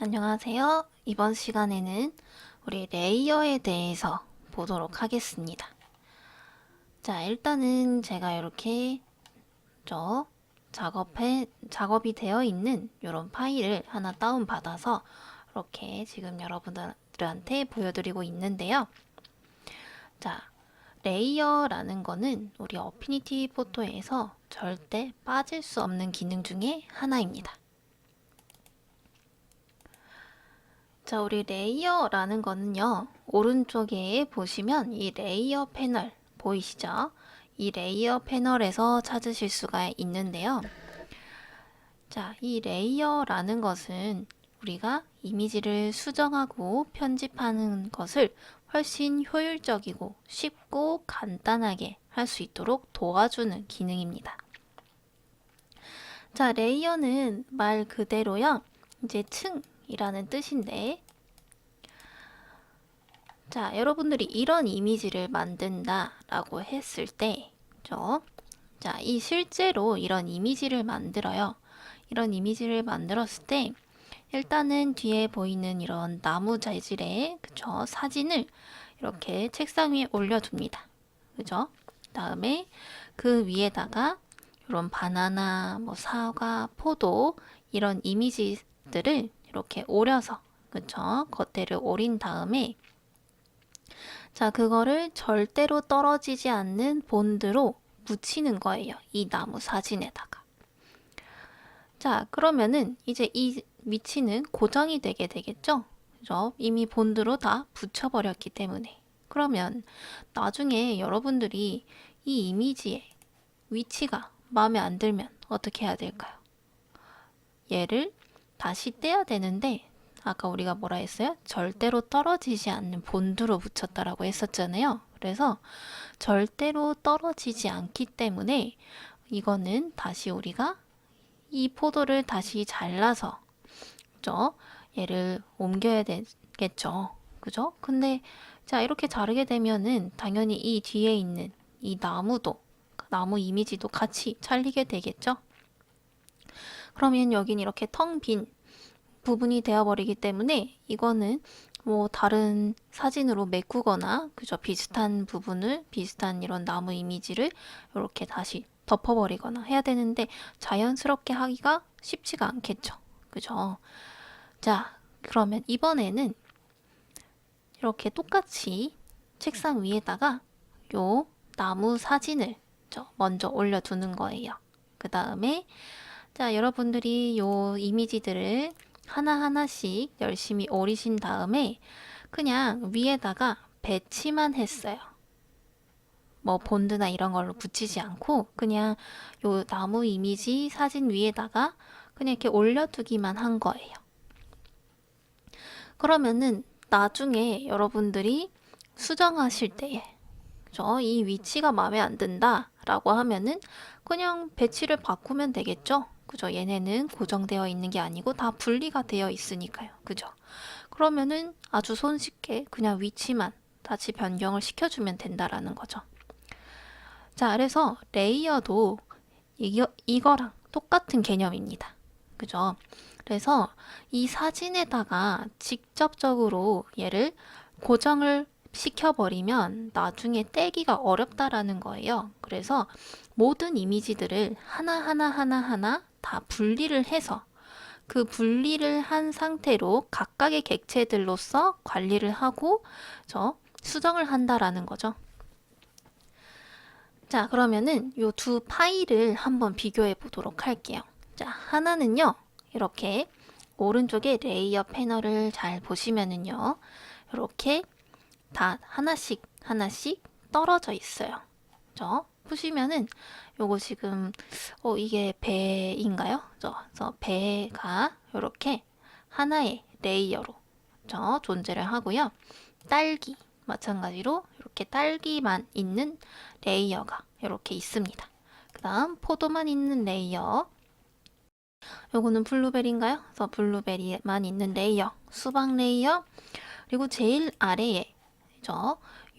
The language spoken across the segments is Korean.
안녕하세요. 이번 시간에는 우리 레이어에 대해서 보도록 하겠습니다. 자, 일단은 제가 이렇게 작업이 되어 있는 이런 파일을 하나 다운받아서 이렇게 지금 여러분들한테 보여드리고 있는데요. 자, 레이어라는 거는 우리 어피니티 포토에서 절대 빠질 수 없는 기능 중에 하나입니다. 자, 우리 레이어라는 거는요, 오른쪽에 보시면 이 레이어 패널 보이시죠? 이 레이어 패널에서 찾으실 수가 있는데요. 자, 이 레이어라는 것은 우리가 이미지를 수정하고 편집하는 것을 훨씬 효율적이고 쉽고 간단하게 할 수 있도록 도와주는 기능입니다. 자, 레이어는 말 그대로요, 이제 층이라는 뜻인데, 자, 여러분들이 이런 이미지를 만든다라고 했을 때, 자, 실제로 이런 이미지를 만들어요. 이런 이미지를 만들었을 때, 일단은 뒤에 보이는 이런 나무 재질의, 사진을 이렇게 책상 위에 올려둡니다. 그죠? 다음에 그 위에다가 이런 바나나, 사과, 포도, 이런 이미지들을 이렇게 오려서, 그쵸? 겉에를 오린 다음에, 자, 그거를 절대로 떨어지지 않는 본드로 묻히는 거예요. 이 나무 사진에다가. 자, 그러면은 이제 이 위치는 고정이 되게 되겠죠? 그죠? 이미 본드로 다 붙여버렸기 때문에. 그러면 나중에 여러분들이 이 이미지의 위치가 마음에 안 들면 어떻게 해야 될까요? 얘를 다시 떼야 되는데, 아까 우리가 뭐라 했어요? 절대로 떨어지지 않는 본드로 붙였다라고 했었잖아요. 그래서 절대로 떨어지지 않기 때문에 이거는 다시 우리가 이 포도를 다시 잘라서, 그죠? 얘를 옮겨야 되겠죠. 그죠? 근데 자, 이렇게 자르게 되면은 당연히 이 뒤에 있는 이 나무 이미지도 같이 잘리게 되겠죠. 그러면 여긴 이렇게 텅 빈 부분이 되어버리기 때문에 이거는 다른 사진으로 메꾸거나, 그죠? 비슷한 이런 나무 이미지를 이렇게 다시 덮어버리거나 해야 되는데 자연스럽게 하기가 쉽지가 않겠죠. 그죠? 자, 그러면 이번에는 이렇게 똑같이 책상 위에다가 요 나무 사진을 먼저 올려두는 거예요. 그 다음에 자, 여러분들이 요 이미지들을 하나하나씩 열심히 오리신 다음에 그냥 위에다가 배치만 했어요. 본드나 이런 걸로 붙이지 않고 그냥 요 나무 이미지 사진 위에다가 그냥 이렇게 올려두기만 한 거예요. 그러면은 나중에 여러분들이 수정하실 때에 이 위치가 마음에 안 든다 라고 하면은 그냥 배치를 바꾸면 되겠죠. 그죠? 얘네는 고정되어 있는 게 아니고 다 분리가 되어 있으니까요. 그죠? 그러면은 아주 손쉽게 그냥 위치만 다시 변경을 시켜주면 된다라는 거죠. 자, 그래서 레이어도 이거랑 똑같은 개념입니다. 그죠? 그래서 이 사진에다가 직접적으로 얘를 고정을 시켜버리면 나중에 떼기가 어렵다라는 거예요. 그래서 모든 이미지들을 하나하나 다 분리를 해서 그 분리를 한 상태로 각각의 객체들로서 관리를 하고 수정을 한다라는 거죠. 자, 그러면은 요 두 파일을 한번 비교해 보도록 할게요. 자, 하나는요, 이렇게 오른쪽에 레이어 패널을 잘 보시면은요, 이렇게 다 하나씩 떨어져 있어요. 그죠? 보시면은 요거 지금 이게 배인가요? 그래서 배가 이렇게 하나의 레이어로 존재를 하고요. 딸기 마찬가지로 이렇게 딸기만 있는 레이어가 이렇게 있습니다. 그 다음 포도만 있는 레이어, 요거는 블루베리인가요? 그래서 블루베리만 있는 레이어, 수박 레이어, 그리고 제일 아래에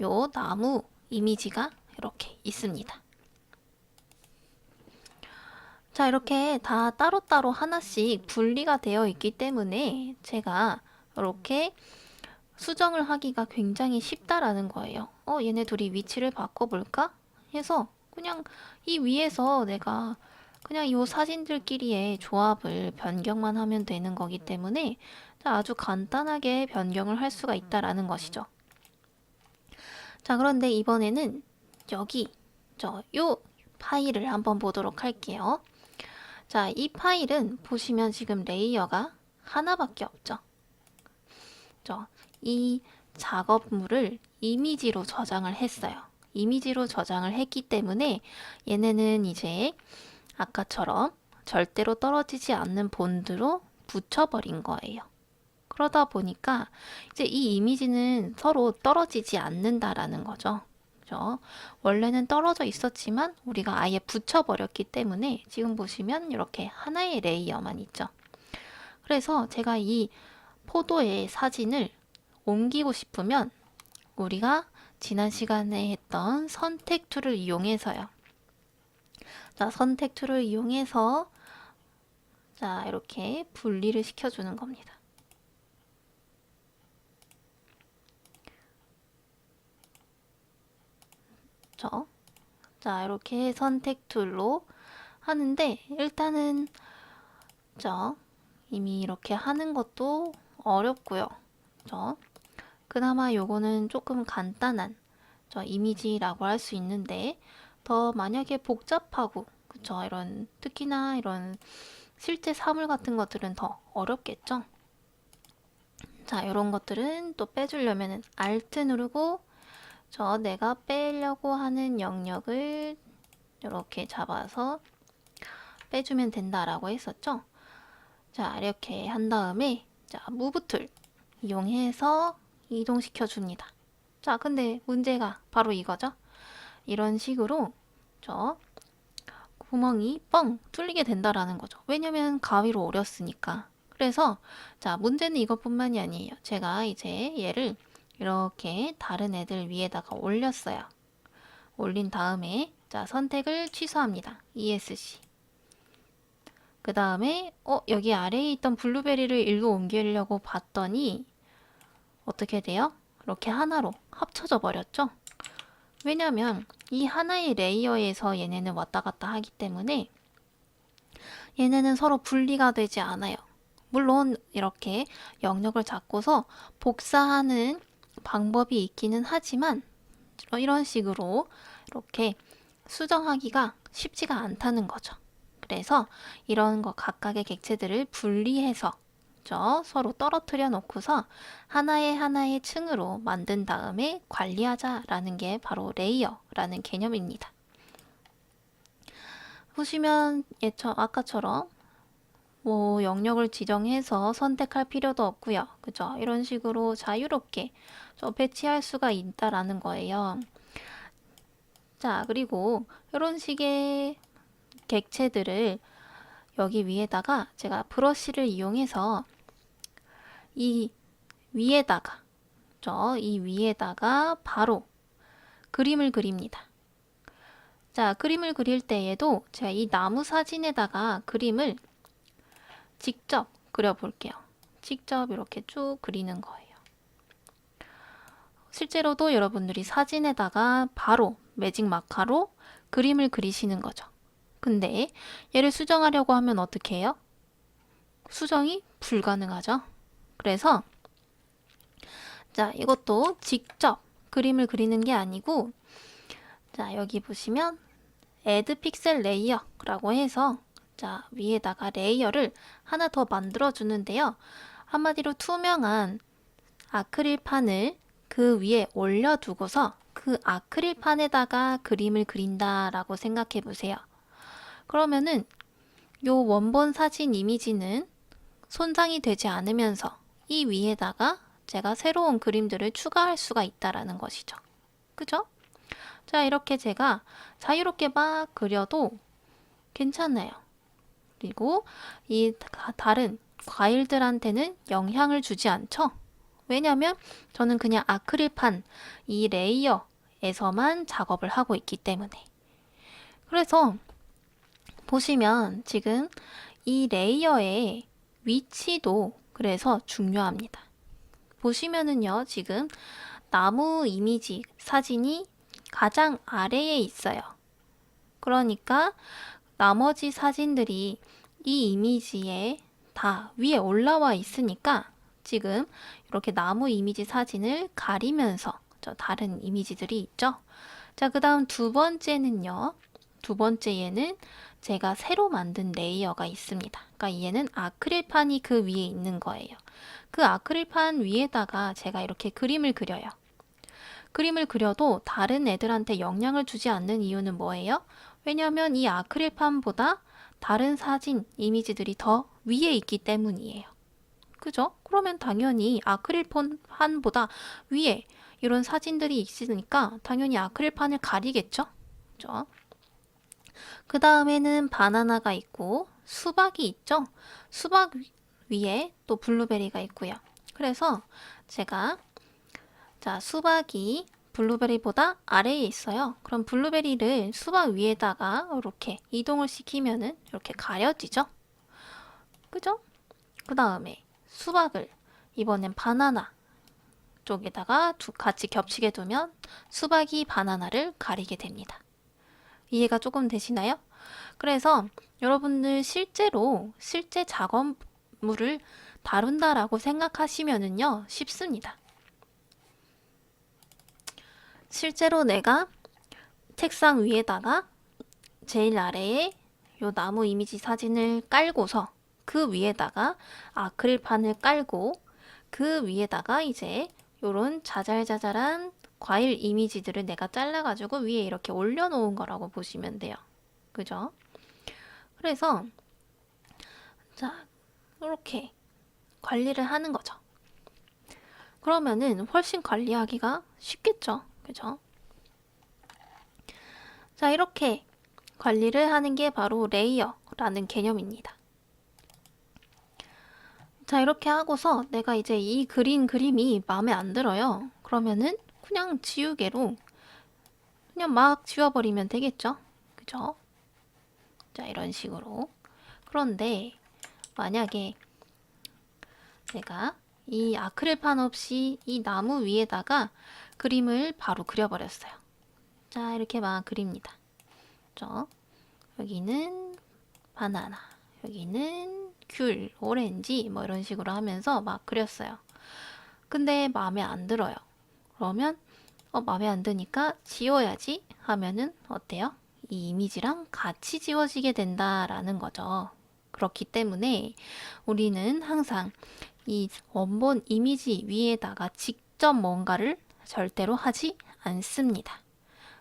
요 나무 이미지가 이렇게 있습니다. 자, 이렇게 다 따로따로 하나씩 분리가 되어 있기 때문에 제가 이렇게 수정을 하기가 굉장히 쉽다라는 거예요. 얘네 둘이 위치를 바꿔볼까? 해서 그냥 이 위에서 내가 그냥 이 사진들끼리의 조합을 변경만 하면 되는 거기 때문에 아주 간단하게 변경을 할 수가 있다라는 것이죠. 자, 그런데 이번에는 여기 요 파일을 한번 보도록 할게요. 자, 이 파일은 보시면 지금 레이어가 하나밖에 없죠. 이 작업물을 이미지로 저장을 했어요. 이미지로 저장을 했기 때문에 얘네는 이제 아까처럼 절대로 떨어지지 않는 본드로 붙여버린 거예요. 그러다 보니까 이제 이 이미지는 서로 떨어지지 않는다라는 거죠. 그죠? 원래는 떨어져 있었지만 우리가 아예 붙여버렸기 때문에 지금 보시면 이렇게 하나의 레이어만 있죠. 그래서 제가 이 포도의 사진을 옮기고 싶으면 우리가 지난 시간에 했던 선택 툴을 이용해서요. 자, 선택 툴을 이용해서 자, 이렇게 분리를 시켜주는 겁니다. 자, 이렇게 선택 툴로 하는데 일단은 이미 이렇게 하는 것도 어렵고요. 그나마 요거는 조금 간단한 이미지라고 할 수 있는데 더 만약에 복잡하고 이런 특히나 이런 실제 사물 같은 것들은 더 어렵겠죠. 자, 이런 것들은 또 빼주려면 Alt 누르고 내가 빼려고 하는 영역을 이렇게 잡아서 빼주면 된다라고 했었죠. 자, 이렇게 한 다음에 무브 툴 이용해서 이동시켜 줍니다. 자, 근데 문제가 바로 이거죠. 이런 식으로 구멍이 뻥 뚫리게 된다라는 거죠. 왜냐면 가위로 오렸으니까. 그래서 문제는 이것뿐만이 아니에요. 제가 이제 얘를 이렇게 다른 애들 위에다가 올렸어요. 올린 다음에 선택을 취소합니다. ESC. 그 다음에 여기 아래에 있던 블루베리를 일로 옮기려고 봤더니 어떻게 돼요? 이렇게 하나로 합쳐져 버렸죠? 왜냐면 이 하나의 레이어에서 얘네는 왔다 갔다 하기 때문에 얘네는 서로 분리가 되지 않아요. 물론 이렇게 영역을 잡고서 복사하는 방법이 있기는 하지만 이런 식으로 이렇게 수정하기가 쉽지가 않다는 거죠. 그래서 이런 거 각각의 객체들을 분리해서 서로 떨어뜨려 놓고서 하나의 층으로 만든 다음에 관리하자라는 게 바로 레이어라는 개념입니다. 보시면 아까처럼 영역을 지정해서 선택할 필요도 없고요. 그죠? 이런 식으로 자유롭게 배치할 수가 있다라는 거예요. 자, 그리고 이런 식의 객체들을 여기 위에다가 제가 브러쉬를 이용해서 이 위에다가 바로 그림을 그립니다. 자, 그림을 그릴 때에도 제가 이 나무 사진에다가 그림을 직접 그려볼게요. 직접 이렇게 쭉 그리는 거예요. 실제로도 여러분들이 사진에다가 바로 매직 마카로 그림을 그리시는 거죠. 근데 얘를 수정하려고 하면 어떻게 해요? 수정이 불가능하죠. 그래서 이것도 직접 그림을 그리는 게 아니고 여기 보시면 Add Pixel Layer라고 해서 위에다가 레이어를 하나 더 만들어 주는데요. 한마디로 투명한 아크릴판을 그 위에 올려두고서 그 아크릴판에다가 그림을 그린다라고 생각해 보세요. 그러면은 요 원본 사진 이미지는 손상이 되지 않으면서 이 위에다가 제가 새로운 그림들을 추가할 수가 있다라는 것이죠. 그죠? 자, 이렇게 제가 자유롭게 막 그려도 괜찮아요. 그리고 이 다른 과일들한테는 영향을 주지 않죠? 왜냐면 저는 그냥 아크릴판 이 레이어에서만 작업을 하고 있기 때문에. 그래서 보시면 지금 이 레이어의 위치도 그래서 중요합니다. 보시면은요, 지금 나무 이미지 사진이 가장 아래에 있어요. 그러니까 나머지 사진들이 이 이미지에 다 위에 올라와 있으니까 지금 이렇게 나무 이미지 사진을 가리면서 저 다른 이미지들이 있죠. 자, 그 다음 두 번째는요. 두 번째에는 제가 새로 만든 레이어가 있습니다. 그러니까 얘는 아크릴판이 그 위에 있는 거예요. 그 아크릴판 위에다가 제가 이렇게 그림을 그려요. 그림을 그려도 다른 애들한테 영향을 주지 않는 이유는 뭐예요? 왜냐하면 이 아크릴판보다 다른 사진, 이미지들이 더 위에 있기 때문이에요. 그죠? 그러면 당연히 아크릴판보다 위에 이런 사진들이 있으니까 당연히 아크릴판을 가리겠죠? 그죠? 그 다음에는 바나나가 있고 수박이 있죠? 수박 위에 또 블루베리가 있고요. 그래서 제가 자, 수박이 블루베리보다 아래에 있어요. 그럼 블루베리를 수박 위에다가 이렇게 이동을 시키면은 이렇게 가려지죠? 그죠? 그 다음에 수박을 이번엔 바나나 쪽에다가 같이 겹치게 두면 수박이 바나나를 가리게 됩니다. 이해가 조금 되시나요? 그래서 여러분들 실제 작업물을 다룬다라고 생각하시면은요, 쉽습니다. 실제로 내가 책상 위에다가 제일 아래에 요 나무 이미지 사진을 깔고서 그 위에다가 아크릴판을 깔고 그 위에다가 이제 요런 자잘자잘한 과일 이미지들을 내가 잘라가지고 위에 이렇게 올려놓은 거라고 보시면 돼요. 그죠? 그래서 자, 이렇게 관리를 하는 거죠. 그러면은 훨씬 관리하기가 쉽겠죠. 그죠? 자, 이렇게 관리를 하는 게 바로 레이어라는 개념입니다. 자, 이렇게 하고서 내가 이제 이 그림이 마음에 안 들어요. 그러면은 그냥 지우개로 그냥 막 지워버리면 되겠죠? 그죠? 자, 이런 식으로. 그런데 만약에 내가 이 아크릴판 없이 이 나무 위에다가 그림을 바로 그려버렸어요. 자, 이렇게 막 그립니다. 그죠? 여기는 바나나, 여기는 귤, 오렌지 뭐 이런 식으로 하면서 막 그렸어요. 근데 마음에 안 들어요. 그러면 마음에 안 드니까 지워야지 하면은 어때요? 이 이미지랑 같이 지워지게 된다라는 거죠. 그렇기 때문에 우리는 항상 이 원본 이미지 위에다가 직접 뭔가를 절대로 하지 않습니다.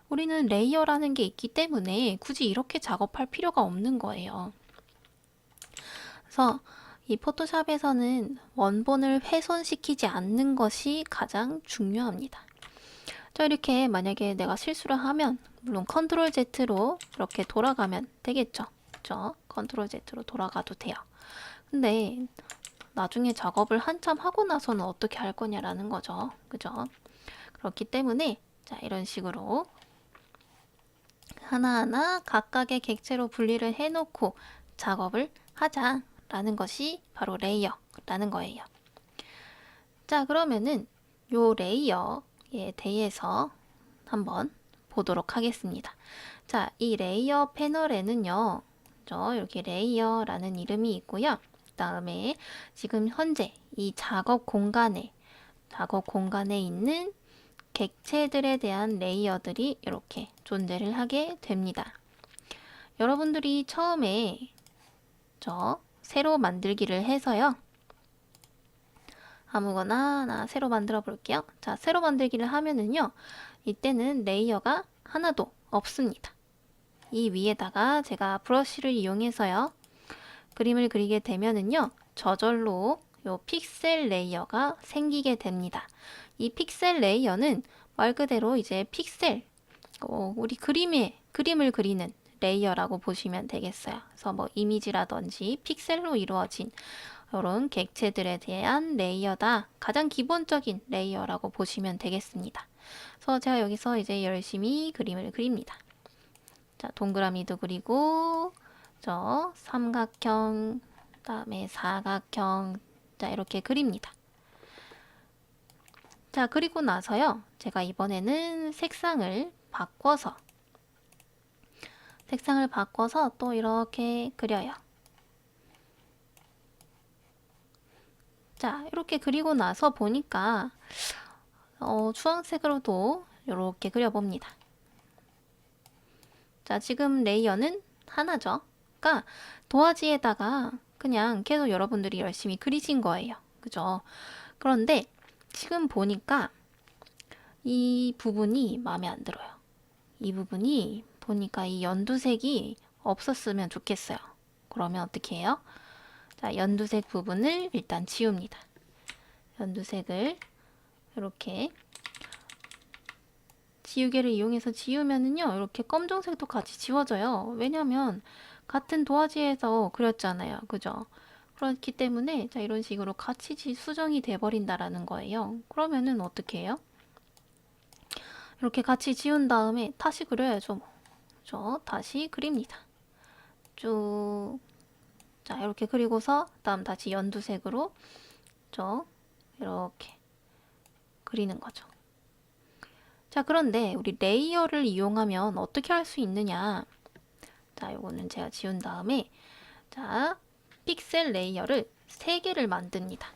우리는 레이어라는 게 있기 때문에 굳이 이렇게 작업할 필요가 없는 거예요. 그래서 이 포토샵에서는 원본을 훼손시키지 않는 것이 가장 중요합니다. 자, 이렇게 만약에 내가 실수를 하면 물론 컨트롤 Z로 이렇게 돌아가면 되겠죠. 그죠? 컨트롤 Z로 돌아가도 돼요. 근데 나중에 작업을 한참 하고 나서는 어떻게 할 거냐라는 거죠. 그죠? 그렇기 때문에 자, 이런 식으로 하나하나 각각의 객체로 분리를 해놓고 작업을 하자라는 것이 바로 레이어라는 거예요. 자, 그러면은 요 레이어에 대해서 한번 보도록 하겠습니다. 자, 이 레이어 패널에는요, 이렇게 레이어라는 이름이 있고요. 그 다음에 지금 현재 이 작업 공간에 있는 객체들에 대한 레이어들이 이렇게 존재를 하게 됩니다. 여러분들이 처음에 새로 만들기를 해서요. 아무거나 하나 새로 만들어 볼게요. 자, 새로 만들기를 하면은요. 이때는 레이어가 하나도 없습니다. 이 위에다가 제가 브러쉬를 이용해서요. 그림을 그리게 되면은요. 저절로 요 픽셀 레이어가 생기게 됩니다. 이 픽셀 레이어는 말 그대로 이제 픽셀, 우리 그림을 그리는 레이어라고 보시면 되겠어요. 그래서 뭐 이미지라든지 픽셀로 이루어진 이런 객체들에 대한 레이어다. 가장 기본적인 레이어라고 보시면 되겠습니다. 그래서 제가 여기서 이제 열심히 그림을 그립니다. 자, 동그라미도 그리고, 그죠? 삼각형, 그다음에 사각형, 자, 이렇게 그립니다. 자, 그리고 나서요. 제가 이번에는 색상을 바꿔서 또 이렇게 그려요. 자, 이렇게 그리고 나서 보니까 주황색으로도 이렇게 그려봅니다. 자, 지금 레이어는 하나죠. 그러니까 도화지에다가 그냥 계속 여러분들이 열심히 그리신 거예요. 그죠? 그런데 지금 보니까 이 부분이 마음에 안 들어요. 이 부분이 보니까 이 연두색이 없었으면 좋겠어요. 그러면 어떻게 해요? 자, 연두색 부분을 일단 지웁니다. 연두색을 이렇게 지우개를 이용해서 지우면은요, 이렇게 검정색도 같이 지워져요. 왜냐면 같은 도화지에서 그렸잖아요. 그죠? 그렇기 때문에 자, 이런 식으로 같이 수정이 돼 버린다라는 거예요. 그러면은 어떻게 해요? 이렇게 같이 지운 다음에 다시 그려야죠. 저 다시 그립니다. 쭉. 자, 이렇게 그리고서 다음 다시 연두색으로 이렇게 그리는 거죠. 자, 그런데 우리 레이어를 이용하면 어떻게 할 수 있느냐? 자, 요거는 제가 지운 다음에 자, 픽셀 레이어를 3개를 만듭니다.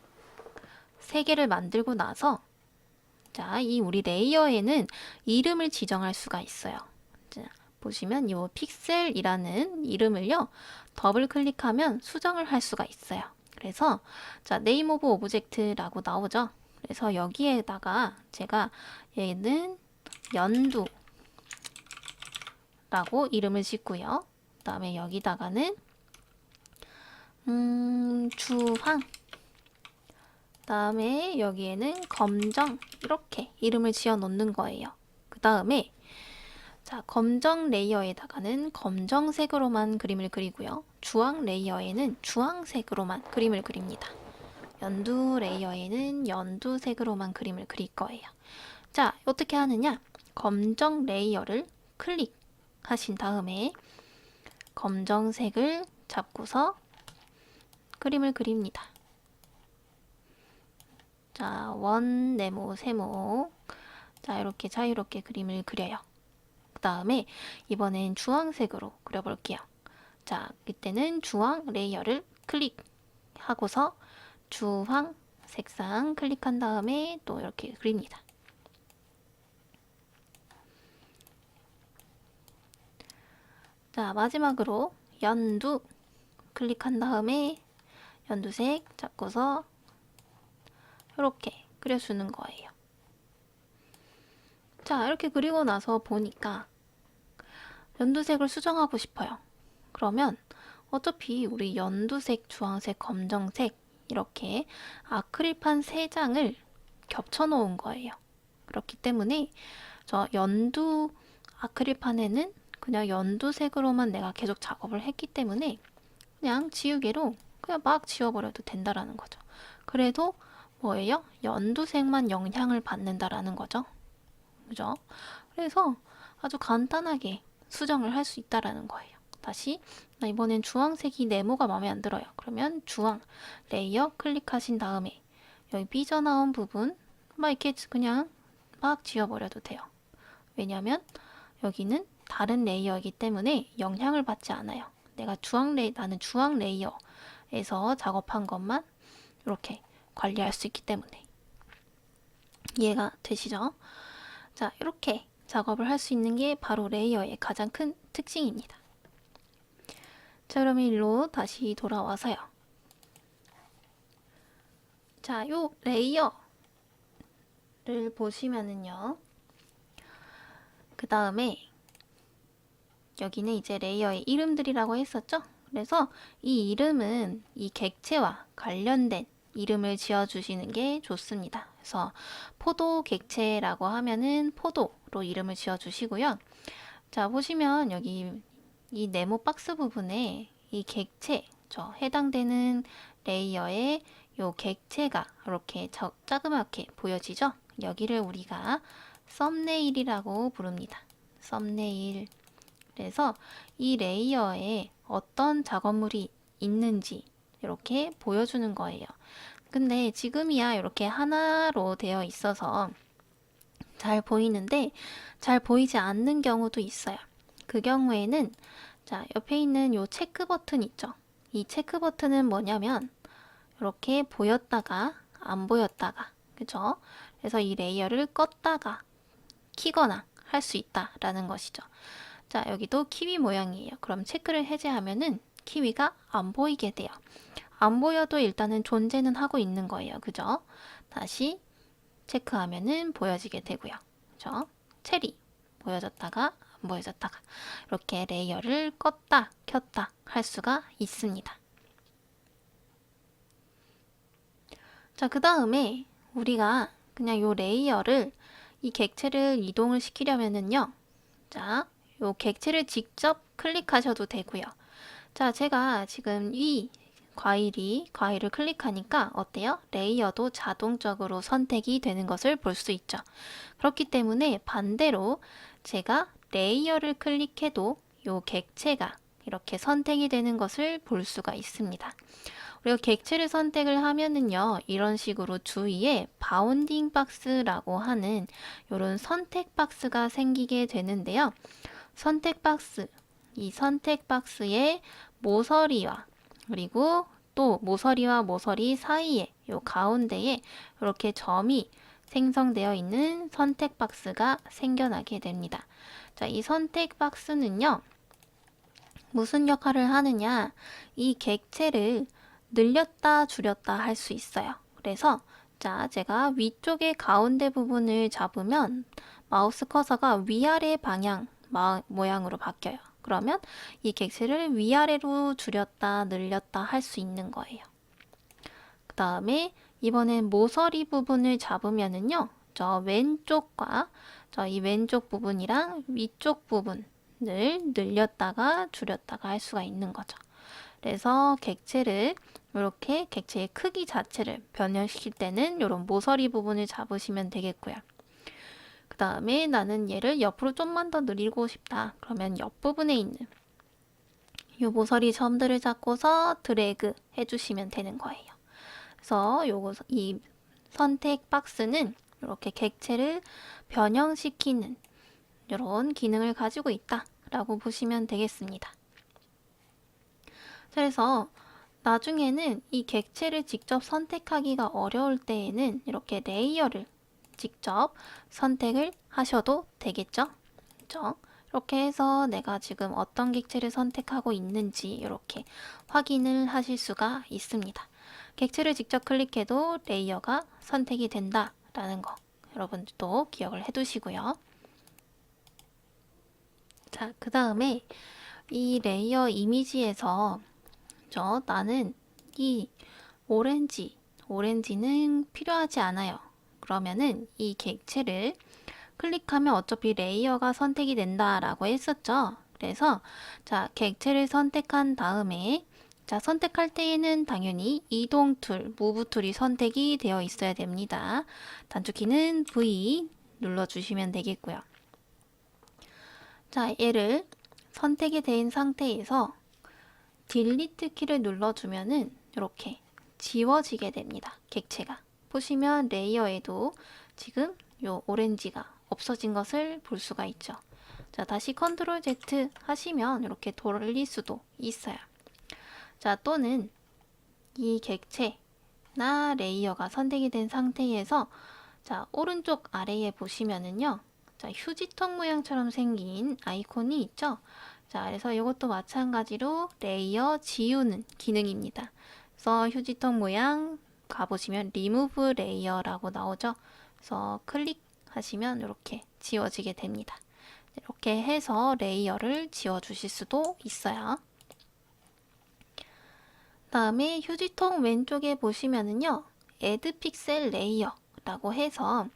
3개를 만들고 나서 자, 이 우리 레이어에는 이름을 지정할 수가 있어요. 자, 보시면 이 픽셀이라는 이름을요. 더블 클릭하면 수정을 할 수가 있어요. 그래서 자, name of object라고 나오죠. 그래서 여기에다가 제가 얘는 연두라고 이름을 짓고요. 그 다음에 여기다가는 주황, 그 다음에 여기에는 검정, 이렇게 이름을 지어 놓는 거예요. 그 다음에 자, 검정 레이어에다가는 검정색으로만 그림을 그리고요. 주황 레이어에는 주황색으로만 그림을 그립니다. 연두 레이어에는 연두색으로만 그림을 그릴 거예요. 자, 어떻게 하느냐? 검정 레이어를 클릭하신 다음에 검정색을 잡고서 그림을 그립니다. 자, 원, 네모, 세모. 자, 이렇게 자유롭게 그림을 그려요. 그 다음에 이번엔 주황색으로 그려볼게요. 자, 이때는 주황 레이어를 클릭하고서 주황 색상 클릭한 다음에 또 이렇게 그립니다. 자, 마지막으로 연두 클릭한 다음에 연두색 잡고서 이렇게 그려주는 거예요. 자, 이렇게 그리고 나서 보니까 연두색을 수정하고 싶어요. 그러면 어차피 우리 연두색, 주황색, 검정색 이렇게 아크릴판 3장을 겹쳐 놓은 거예요. 그렇기 때문에 저 연두 아크릴판에는 그냥 연두색으로만 내가 계속 작업을 했기 때문에 그냥 지우개로 그냥 막 지워버려도 된다라는 거죠. 그래도 뭐예요? 연두색만 영향을 받는다라는 거죠. 그죠? 그래서 아주 간단하게 수정을 할 수 있다라는 거예요. 다시 이번엔 주황색이 네모가 마음에 안 들어요. 그러면 주황 레이어 클릭하신 다음에 여기 삐져나온 부분 막 이렇게 그냥 막 지워버려도 돼요. 왜냐하면 여기는 다른 레이어이기 때문에 영향을 받지 않아요. 나는 주황 레이어에서 작업한 것만 이렇게 관리할 수 있기 때문에 이해가 되시죠? 자, 이렇게 작업을 할 수 있는 게 바로 레이어의 가장 큰 특징입니다. 자, 그럼 일로 다시 돌아와서요. 자, 요 레이어를 보시면은요. 그 다음에 여기는 이제 레이어의 이름들이라고 했었죠? 그래서 이 이름은 이 객체와 관련된 이름을 지어주시는 게 좋습니다. 그래서 포도 객체라고 하면은 포도로 이름을 지어주시고요. 자, 보시면 여기 이 네모 박스 부분에 이 객체, 해당되는 레이어의 요 객체가 이렇게 자그맣게 보여지죠? 여기를 우리가 썸네일이라고 부릅니다. 썸네일. 그래서 이 레이어에 어떤 작업물이 있는지 이렇게 보여주는 거예요. 근데 지금이야 이렇게 하나로 되어 있어서 잘 보이는데 잘 보이지 않는 경우도 있어요. 그 경우에는 자, 옆에 있는 요 체크 버튼 있죠? 이 체크 버튼은 뭐냐면 이렇게 보였다가 안 보였다가 그죠? 그래서 이 레이어를 껐다가 키거나 할 수 있다라는 것이죠. 자, 여기도 키위 모양이에요. 그럼 체크를 해제하면은 키위가 안 보이게 돼요. 안 보여도 일단은 존재는 하고 있는 거예요. 그죠? 다시 체크하면은 보여지게 되고요. 그죠? 체리 보여졌다가 안 보여졌다가 이렇게 레이어를 껐다 켰다 할 수가 있습니다. 자, 그 다음에 우리가 그냥 요 레이어를 이 객체를 이동을 시키려면은요. 자, 요 객체를 직접 클릭하셔도 되고요. 자, 제가 지금 이 과일을 클릭하니까 어때요? 레이어도 자동적으로 선택이 되는 것을 볼 수 있죠. 그렇기 때문에 반대로 제가 레이어를 클릭해도 요 객체가 이렇게 선택이 되는 것을 볼 수가 있습니다. 우리가 객체를 선택을 하면은요, 이런 식으로 주위에 바운딩 박스라고 하는 이런 선택 박스가 생기게 되는데요. 선택 박스, 이 선택 박스에 모서리와 그리고 또 모서리와 모서리 사이에 요 가운데에 이렇게 점이 생성되어 있는 선택 박스가 생겨나게 됩니다. 자, 이 선택 박스는요, 무슨 역할을 하느냐? 이 객체를 늘렸다 줄였다 할 수 있어요. 그래서 자, 제가 위쪽의 가운데 부분을 잡으면 마우스 커서가 위아래 방향 모양으로 바뀌어요. 그러면 이 객체를 위아래로 줄였다 늘렸다 할 수 있는 거예요. 그 다음에 이번엔 모서리 부분을 잡으면은요, 저 왼쪽과 이 왼쪽 부분이랑 위쪽 부분을 늘렸다가 줄였다가 할 수가 있는 거죠. 그래서 객체를 이렇게 객체의 크기 자체를 변형시킬 때는 이런 모서리 부분을 잡으시면 되겠고요. 그 다음에 나는 얘를 옆으로 좀만 더 늘리고 싶다. 그러면 옆부분에 있는 이 모서리 점들을 잡고서 드래그 해주시면 되는 거예요. 그래서 이 선택 박스는 이렇게 객체를 변형시키는 이런 기능을 가지고 있다라고 보시면 되겠습니다. 그래서 나중에는 이 객체를 직접 선택하기가 어려울 때에는 이렇게 레이어를 직접 선택을 하셔도 되겠죠? 그렇죠? 이렇게 해서 내가 지금 어떤 객체를 선택하고 있는지 이렇게 확인을 하실 수가 있습니다. 객체를 직접 클릭해도 레이어가 선택이 된다라는 거 여러분들도 기억을 해두시고요. 자, 그 다음에 이 레이어 이미지에서 나는 이 오렌지는 필요하지 않아요. 그러면은 이 객체를 클릭하면 어차피 레이어가 선택이 된다라고 했었죠. 그래서 자, 객체를 선택한 다음에 자, 선택할 때에는 당연히 이동 툴, 무브 툴이 선택이 되어 있어야 됩니다. 단축키는 V 눌러주시면 되겠고요. 자, 얘를 선택이 된 상태에서 딜리트 키를 눌러주면은 이렇게 지워지게 됩니다. 객체가. 보시면 레이어에도 지금 요 오렌지가 없어진 것을 볼 수가 있죠. 자, 다시 컨트롤 Z 하시면 이렇게 돌릴 수도 있어요. 자, 또는 이 객체나 레이어가 선택이 된 상태에서 자, 오른쪽 아래에 보시면은요. 자, 휴지통 모양처럼 생긴 아이콘이 있죠. 자, 그래서 이것도 마찬가지로 레이어 지우는 기능입니다. 그래서 휴지통 모양 가보시면 리무브 레이어라고 나오죠. 그래서 클릭하시면 이렇게 지워지게 됩니다. 이렇게 해서 레이어를 지워주실 수도 있어요. 다음에 휴지통 왼쪽에 보시면은요. Add Pixel Layer라고 해서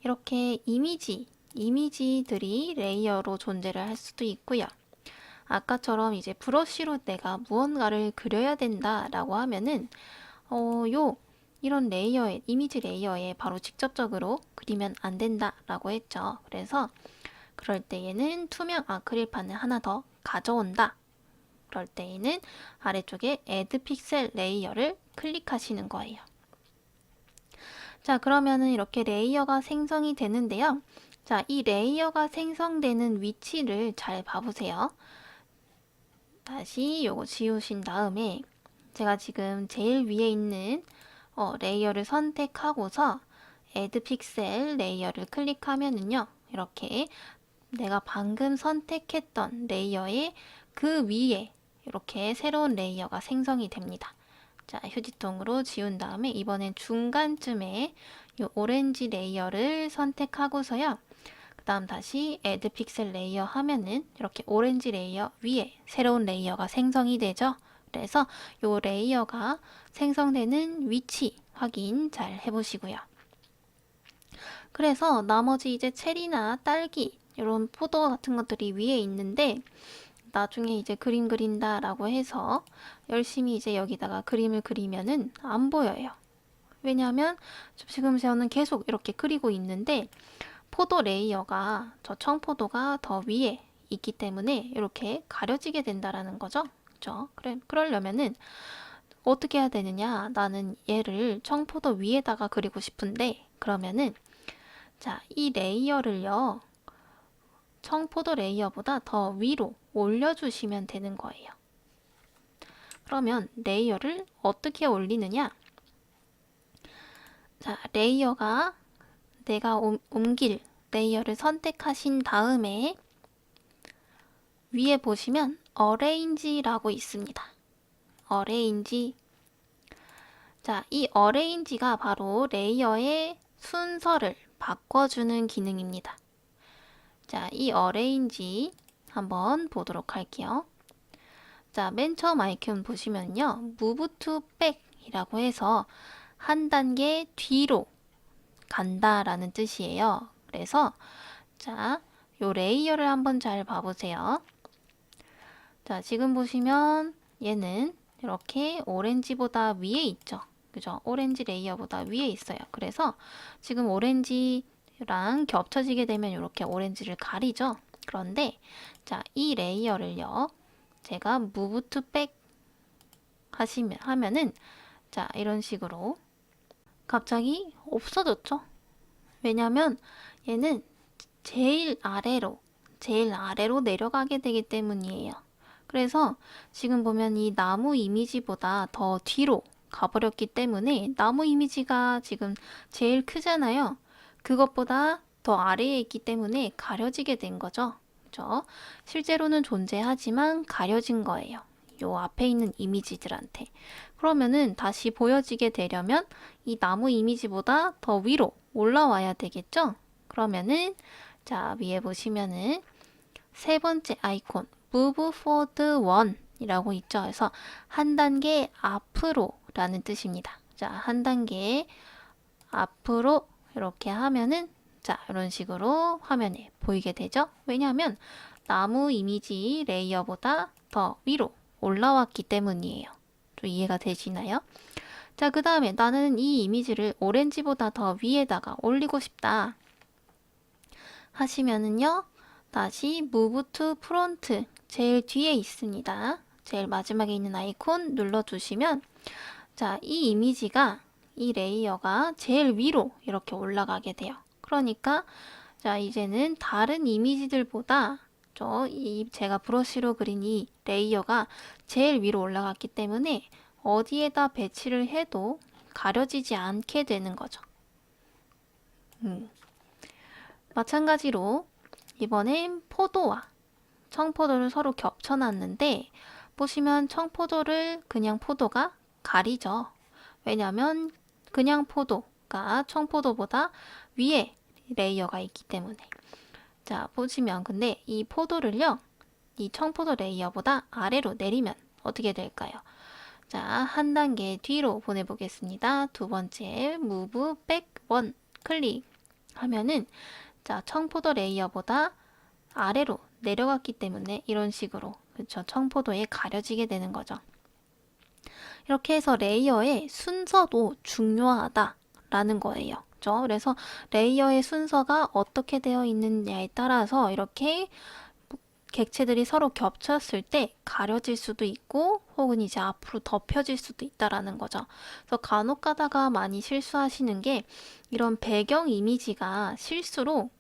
이렇게 이미지들이 레이어로 존재를 할 수도 있고요. 아까처럼 이제 브러쉬로 내가 무언가를 그려야 된다라고 하면은 이런 이미지 레이어에 바로 직접적으로 그리면 안 된다라고 했죠. 그래서 그럴 때에는 투명 아크릴판을 하나 더 가져온다. 그럴 때에는 아래쪽에 Add 픽셀 레이어를 클릭하시는 거예요. 자, 그러면은 이렇게 레이어가 생성이 되는데요. 자, 이 레이어가 생성되는 위치를 잘 봐보세요. 다시 요거 지우신 다음에 제가 지금 제일 위에 있는 레이어를 선택하고서 Add 픽셀 레이어를 클릭하면은요. 이렇게 내가 방금 선택했던 레이어의 그 위에 이렇게 새로운 레이어가 생성이 됩니다. 자, 휴지통으로 지운 다음에 이번엔 중간쯤에 이 오렌지 레이어를 선택하고서요. 그 다음 다시 Add 픽셀 레이어 하면은 이렇게 오렌지 레이어 위에 새로운 레이어가 생성이 되죠. 그래서 이 레이어가 생성되는 위치 확인 잘 해보시고요. 그래서 나머지 이제 체리나 딸기 이런 포도 같은 것들이 위에 있는데 나중에 이제 그림 그린다 라고 해서 열심히 이제 여기다가 그림을 그리면은 안 보여요. 왜냐하면 지금 저는 계속 이렇게 그리고 있는데 포도 레이어가 저 청포도가 더 위에 있기 때문에 이렇게 가려지게 된다라는 거죠. 그죠? 그러려면은 어떻게 해야 되느냐? 나는 얘를 청포도 위에다가 그리고 싶은데 그러면은 자, 이 레이어를요. 청포도 레이어보다 더 위로 올려주시면 되는 거예요. 그러면 레이어를 어떻게 올리느냐? 자, 레이어가 내가 옮길 레이어를 선택하신 다음에 위에 보시면 Arrange라고 있습니다. Arrange. 자, 이 Arrange가 바로 레이어의 순서를 바꿔주는 기능입니다. 자, 이 Arrange 한번 보도록 할게요. 자, 맨 처음 아이콘 보시면요. Move to back 이라고 해서 한 단계 뒤로 간다라는 뜻이에요. 그래서 자, 요 레이어를 한번 잘 봐보세요. 자, 지금 보시면 얘는 이렇게 오렌지보다 위에 있죠. 그죠? 오렌지 레이어보다 위에 있어요. 그래서 지금 오렌지랑 겹쳐지게 되면 이렇게 오렌지를 가리죠. 그런데 자, 이 레이어를요. 제가 move to back 하면은 자, 이런 식으로 갑자기 없어졌죠. 왜냐면 얘는 제일 아래로 내려가게 되기 때문이에요. 그래서 지금 보면 이 나무 이미지보다 더 뒤로 가버렸기 때문에 나무 이미지가 지금 제일 크잖아요. 그것보다 더 아래에 있기 때문에 가려지게 된 거죠. 그죠? 실제로는 존재하지만 가려진 거예요. 요 앞에 있는 이미지들한테. 그러면은 다시 보여지게 되려면 이 나무 이미지보다 더 위로 올라와야 되겠죠? 그러면은 자, 위에 보시면은 세 번째 아이콘 Move forward one 이라고 있죠. 그래서 한 단계 앞으로 라는 뜻입니다. 자, 한 단계 앞으로 이렇게 하면은 자, 이런 식으로 화면에 보이게 되죠. 왜냐하면 나무 이미지 레이어보다 더 위로 올라왔기 때문이에요. 좀 이해가 되시나요? 자, 그 다음에 나는 이 이미지를 오렌지보다 더 위에다가 올리고 싶다 하시면은요. 다시 Move to Front 제일 뒤에 있습니다. 제일 마지막에 있는 아이콘 눌러주시면 자, 이 이미지가 이 레이어가 제일 위로 이렇게 올라가게 돼요. 그러니까 자, 이제는 다른 이미지들보다 제가 브러쉬로 그린 이 레이어가 제일 위로 올라갔기 때문에 어디에다 배치를 해도 가려지지 않게 되는 거죠. 마찬가지로 이번엔 포도와 청포도를 서로 겹쳐놨는데 보시면 청포도를 그냥 포도가 가리죠. 왜냐하면 그냥 포도가 청포도보다 위에 레이어가 있기 때문에. 자, 보시면 근데 이 포도를요. 이 청포도 레이어보다 아래로 내리면 어떻게 될까요? 자, 한 단계 뒤로 보내보겠습니다. 두 번째 Move Back One 클릭하면은 자, 청포도 레이어보다 아래로 내려갔기 때문에 이런 식으로 그렇죠. 청포도에 가려지게 되는 거죠. 이렇게 해서 레이어의 순서도 중요하다라는 거예요. 있죠. 그래서 레이어의 순서가 어떻게 되어 있느냐에 따라서 이렇게 객체들이 서로 겹쳤을 때 가려질 수도 있고 혹은 이제 앞으로 덮여질 수도 있다라는 거죠. 그래서 간혹 가다가 많이 실수하시는 게 이런 배경 이미지가 실수로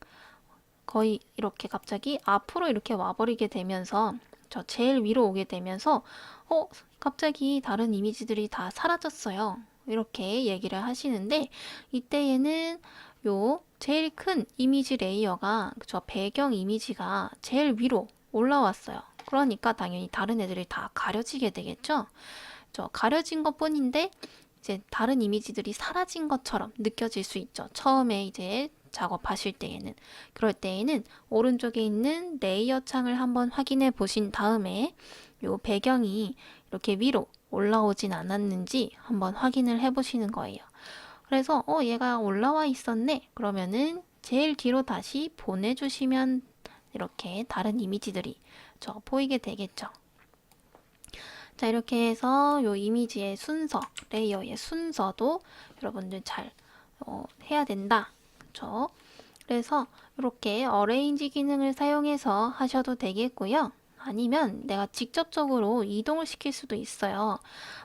거의 이렇게 갑자기 앞으로 이렇게 와버리게 되면서 저 제일 위로 오게 되면서 갑자기 다른 이미지들이 다 사라졌어요. 이렇게 얘기를 하시는데 이때에는 요 제일 큰 이미지 레이어가 저 배경 이미지가 제일 위로 올라왔어요. 그러니까 당연히 다른 애들이 다 가려지게 되겠죠. 저 가려진 것 뿐인데 이제 다른 이미지들이 사라진 것처럼 느껴질 수 있죠. 처음에 이제 작업하실 때에는. 그럴 때에는 오른쪽에 있는 레이어 창을 한번 확인해 보신 다음에 요 배경이 이렇게 위로 올라오진 않았는지 한번 확인을 해 보시는 거예요. 그래서 얘가 올라와 있었네. 그러면은 제일 뒤로 다시 보내주시면 이렇게 다른 이미지들이 보이게 되겠죠. 자, 이렇게 해서 요 이미지의 순서, 레이어의 순서도 여러분들 잘 해야 된다. 그쵸? 그래서 이렇게 어레인지 기능을 사용해서 하셔도 되겠고요. 아니면 내가 직접적으로 이동을 시킬 수도 있어요.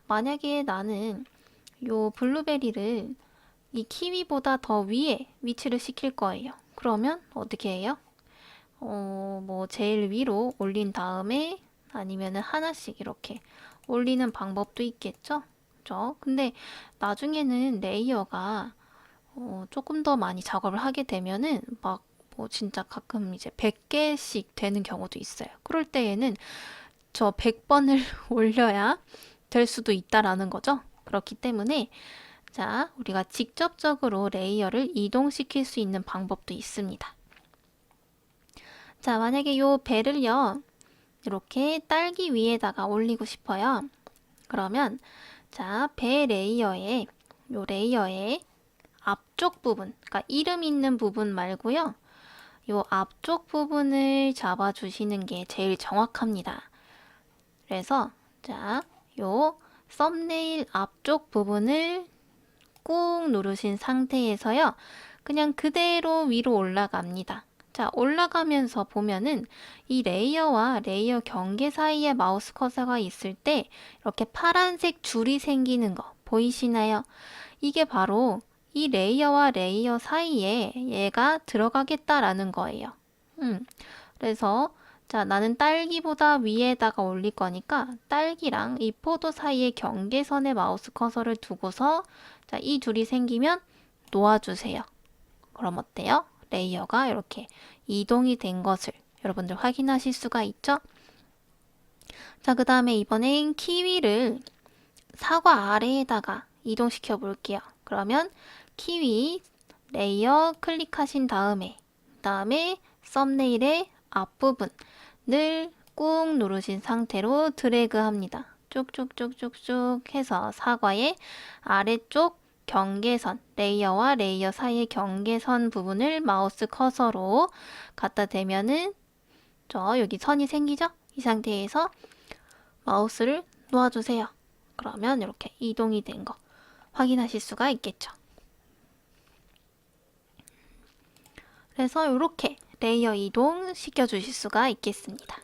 만약에 나는 요 블루베리를 이 키위보다 더 위에 위치를 시킬 거예요. 그러면 어떻게 해요? 뭐 제일 위로 올린 다음에 아니면은 하나씩 이렇게 올리는 방법도 있겠죠? 그죠? 근데 나중에는 레이어가 조금 더 많이 작업을 하게 되면은 막 뭐 진짜 가끔 이제 100개씩 되는 경우도 있어요. 그럴 때에는 저 100번을 올려야 될 수도 있다라는 거죠. 그렇기 때문에 자, 우리가 직접적으로 레이어를 이동시킬 수 있는 방법도 있습니다. 자, 만약에 요 배를요, 이렇게 딸기 위에다가 올리고 싶어요. 그러면, 자, 배 레이어에, 요 레이어의 앞쪽 부분, 그러니까 이름 있는 부분 말고요. 요 앞쪽 부분을 잡아주시는 게 제일 정확합니다. 그래서, 자, 요 썸네일 앞쪽 부분을 꾹 누르신 상태에서요. 그냥 그대로 위로 올라갑니다. 자, 올라가면서 보면은 이 레이어와 레이어 경계 사이에 마우스 커서가 있을 때 이렇게 파란색 줄이 생기는 거 보이시나요? 이게 바로 이 레이어와 레이어 사이에 얘가 들어가겠다라는 거예요. 그래서 자, 나는 딸기보다 위에다가 올릴 거니까 딸기랑 이 포도 사이의 경계선에 마우스 커서를 두고서 자, 이 줄이 생기면 놓아주세요. 그럼 어때요? 레이어가 이렇게 이동이 된 것을 여러분들 확인하실 수가 있죠? 자, 그 다음에 이번엔 키위를 사과 아래에다가 이동시켜 볼게요. 그러면 키위 레이어 클릭하신 다음에 썸네일의 앞부분을 꾹 누르신 상태로 드래그 합니다. 쭉쭉쭉쭉쭉 해서 사과의 아래쪽 경계선, 레이어와 레이어 사이의 경계선 부분을 마우스 커서로 갖다 대면은 여기 선이 생기죠? 이 상태에서 마우스를 놓아주세요. 그러면 이렇게 이동이 된 거 확인하실 수가 있겠죠. 그래서 이렇게 레이어 이동 시켜주실 수가 있겠습니다.